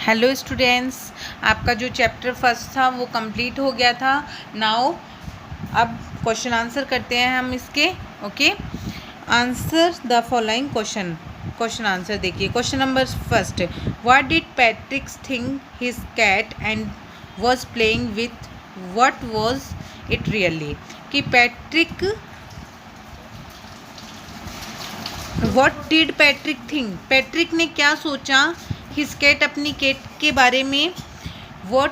Hello students, आपका जो chapter first था वो कंप्लीट हो गया था। नाउ अब क्वेश्चन आंसर करते हैं हम इसके। Okay, answer the following question answer देखिए। Question number first, what did Patrick think his cat and was playing with, what was it really. कि what did Patrick think, Patrick ने क्या सोचा, हिज कैट अपनी कैट के बारे में, what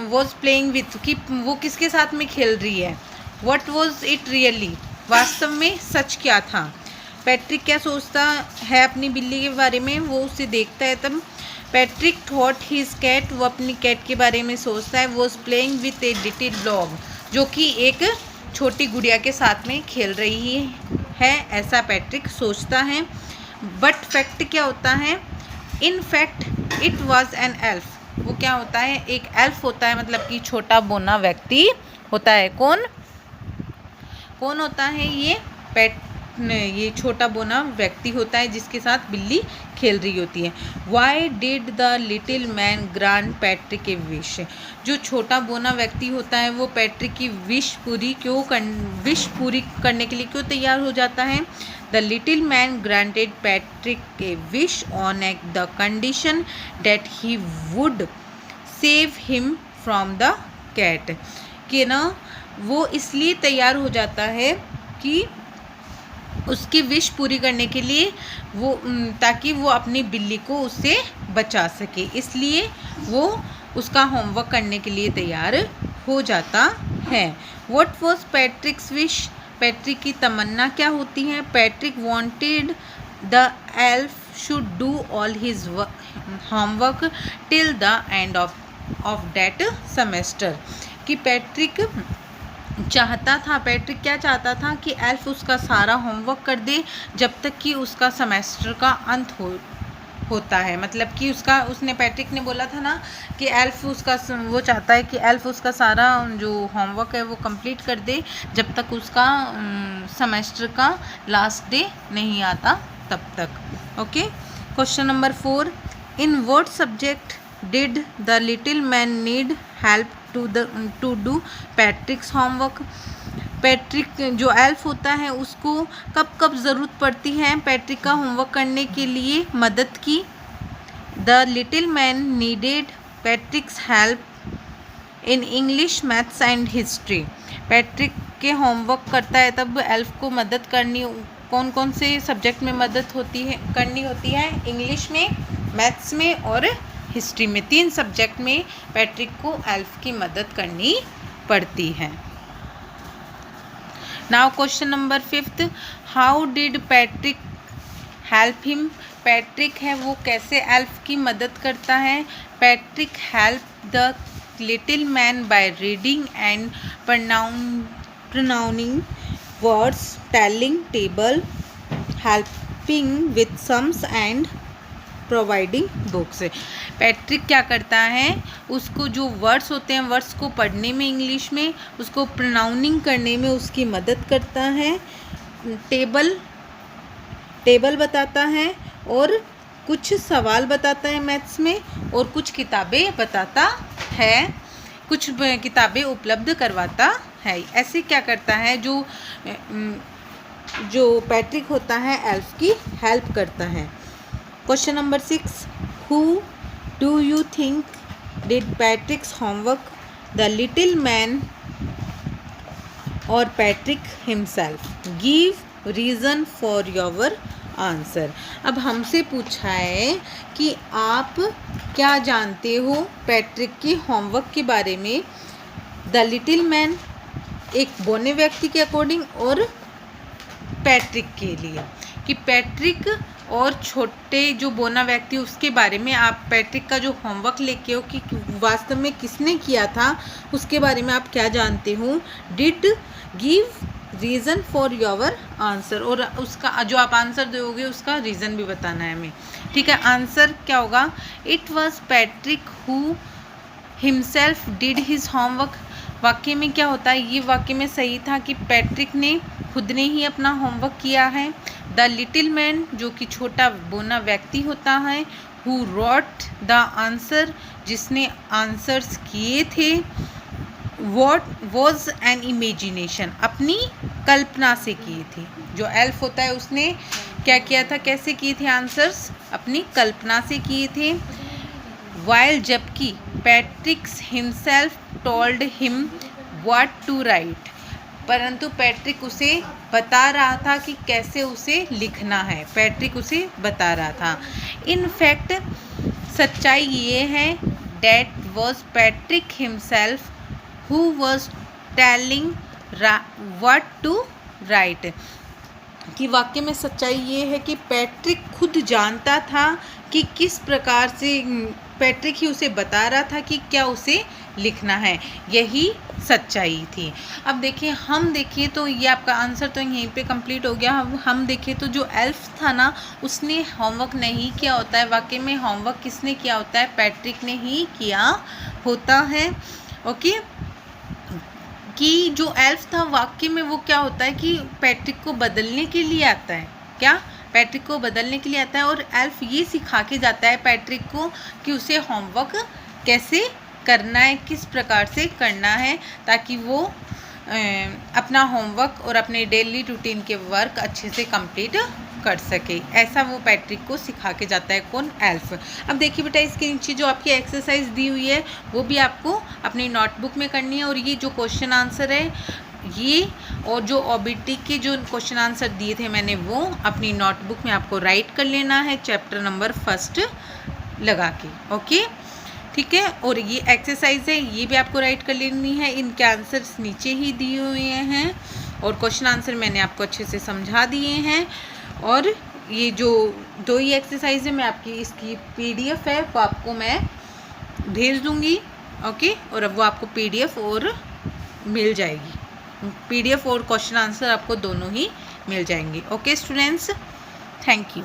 was playing with कि वो किसके साथ में खेल रही है, व्हाट वॉज इट रियली वास्तव में सच क्या था। पैट्रिक क्या सोचता है अपनी बिल्ली के बारे में, वो उसे देखता है तब। पैट्रिक थॉट हिज कैट, वो अपनी कैट के बारे में सोचता है, was playing with a little dog, जो कि एक छोटी गुड़िया के साथ में खेल रही है, ऐसा पैट्रिक सोचता है। बट फैक्ट क्या होता है, in fact it was an elf, वो क्या होता है, एक एल्फ होता है, मतलब कि छोटा बोना व्यक्ति होता है। कौन होता है ये छोटा बोना व्यक्ति होता है जिसके साथ बिल्ली खेल रही होती है। Why did the little man grant Patrick a wish, जो छोटा बोना व्यक्ति होता है वो पैट्रिक की विश पूरी करने के लिए क्यों तैयार हो जाता है। The little man granted Patrick a wish on the condition that he would save him from the cat, कि ना वो इसलिए तैयार हो जाता है कि उसकी विश पूरी करने के लिए, वो ताकि वो अपनी बिल्ली को उससे बचा सके, इसलिए वो उसका होमवर्क करने के लिए तैयार हो जाता है। व्हाट वॉज पैट्रिक्स विश, पैट्रिक की तमन्ना क्या होती है। Patrick wanted the elf should do all his homework till the end of that semester, कि पैट्रिक क्या चाहता था कि एल्फ उसका सारा होमवर्क कर दे जब तक कि उसका सेमेस्टर का अंत होता है। मतलब कि उसने पैट्रिक ने बोला था ना कि वो चाहता है कि एल्फ उसका सारा जो होमवर्क है वो कंप्लीट कर दे जब तक उसका सेमेस्टर का लास्ट डे नहीं आता तब तक। Okay, question number 4, in what subject did the little man need help to do Patrick's homework, Patrick जो एल्फ होता है उसको कब कब ज़रूरत पड़ती है पैट्रिक का होमवर्क करने के लिए मदद की। The little man needed पैट्रिक्स help in English, maths and history, Patrick के होमवर्क करता है तब एल्फ को मदद करनी, कौन कौन से सब्जेक्ट में मदद करनी होती है, इंग्लिश में, मैथ्स में और हिस्ट्री में, 3 सब्जेक्ट में पैट्रिक को एल्फ की मदद करनी पड़ती है। Now question number 5, how did Patrick help him, Patrick है वो कैसे एल्फ की मदद करता है। Patrick help the little man by reading and pronouncing words, telling table, helping with sums and providing books. Patrick क्या करता है, उसको जो वर्ड्स होते हैं वर्ड्स को पढ़ने में इंग्लिश में, उसको प्रोनाउंसिंग करने में उसकी मदद करता है, टेबल बताता है और कुछ सवाल बताता है मैथ्स में, और कुछ किताबें बताता है, कुछ किताबें उपलब्ध करवाता है। ऐसे क्या करता है, जो पैट्रिक होता है एल्फ की हेल्प करता है। Question number 6, who do you think did Patrick's homework, the little man और Patrick himself, give reason for your answer. अब हमसे पूछा है कि आप क्या जानते हो पैट्रिक के होमवर्क के बारे में, द लिटिल मैन एक बोने व्यक्ति के अकॉर्डिंग और पैट्रिक के लिए, कि पैट्रिक और छोटे जो बोना व्यक्ति उसके बारे में आप पैट्रिक का जो होमवर्क लेके हो कि वास्तव में किसने किया था उसके बारे में आप क्या जानते हो। Did give reason for your answer, और उसका जो आप आंसर दोगे उसका रीज़न भी बताना है हमें। ठीक है, आंसर क्या होगा, it was Patrick who himself did his homework. वाक्य में क्या होता है, ये वाक्य में सही था कि पैट्रिक ने खुद ने ही अपना होमवर्क किया है। द लिटिल मैन जो कि छोटा बोना व्यक्ति होता है, हु रॉट द आंसर, जिसने आंसर्स किए थे। वॉट वॉज एन इमेजिनेशन, अपनी कल्पना से किए थे। जो एल्फ होता है उसने क्या किया था, कैसे किए थे आंसर्स, अपनी कल्पना से किए थे। वाइल, जबकि Patrick's himself told him what to write, परंतु पैट्रिक उसे बता रहा था कि कैसे उसे लिखना है। पैट्रिक उसे बता रहा था। इन फैक्ट, सच्चाई ये है, that was Patrick himself who was telling what to write, कि वाकई में सच्चाई ये है कि पैट्रिक खुद जानता था कि किस प्रकार से, पैट्रिक ही उसे बता रहा था कि क्या उसे लिखना है। यही सच्चाई थी। अब देखिए, हम देखिए तो ये आपका आंसर तो यहीं पे कंप्लीट हो गया। हम देखिए तो जो एल्फ था ना, उसने होमवर्क नहीं किया होता है। वाकई में होमवर्क किसने किया होता है, पैट्रिक ने ही किया होता है। ओके, कि जो एल्फ था वाकई में वो क्या होता है कि पैट्रिक को बदलने के लिए आता है। क्या, पैट्रिक को बदलने के लिए आता है, और एल्फ ये सिखा के जाता है पैट्रिक को कि उसे होमवर्क कैसे करना है, किस प्रकार से करना है, ताकि वो अपना होमवर्क और अपने डेली रूटीन के वर्क अच्छे से कंप्लीट कर सके। ऐसा वो पैट्रिक को सिखा के जाता है। कौन, एल्फ। अब देखिए बेटा, इसके नीचे जो आपकी एक्सरसाइज दी हुई है वो भी आपको अपनी नोटबुक में करनी है। और ये जो क्वेश्चन आंसर है ये, और जो ओबीटी के जो क्वेश्चन आंसर दिए थे मैंने, वो अपनी नोटबुक में आपको राइट कर लेना है, चैप्टर नंबर 1 लगा के। ओके, ठीक है। और ये एक्सरसाइज है, ये भी आपको राइट कर लेनी है। इनके आंसर्स नीचे ही दिए हुए हैं, और क्वेश्चन आंसर मैंने आपको अच्छे से समझा दिए हैं। और ये जो 2 ही एक्सरसाइज है, मैं आपकी इसकी PDF है वो आपको मैं भेज दूँगी। ओके, और अब वो आपको PDF और मिल जाएगी, PDF और क्वेश्चन आंसर आपको दोनों ही मिल जाएंगे। Okay students, thank you.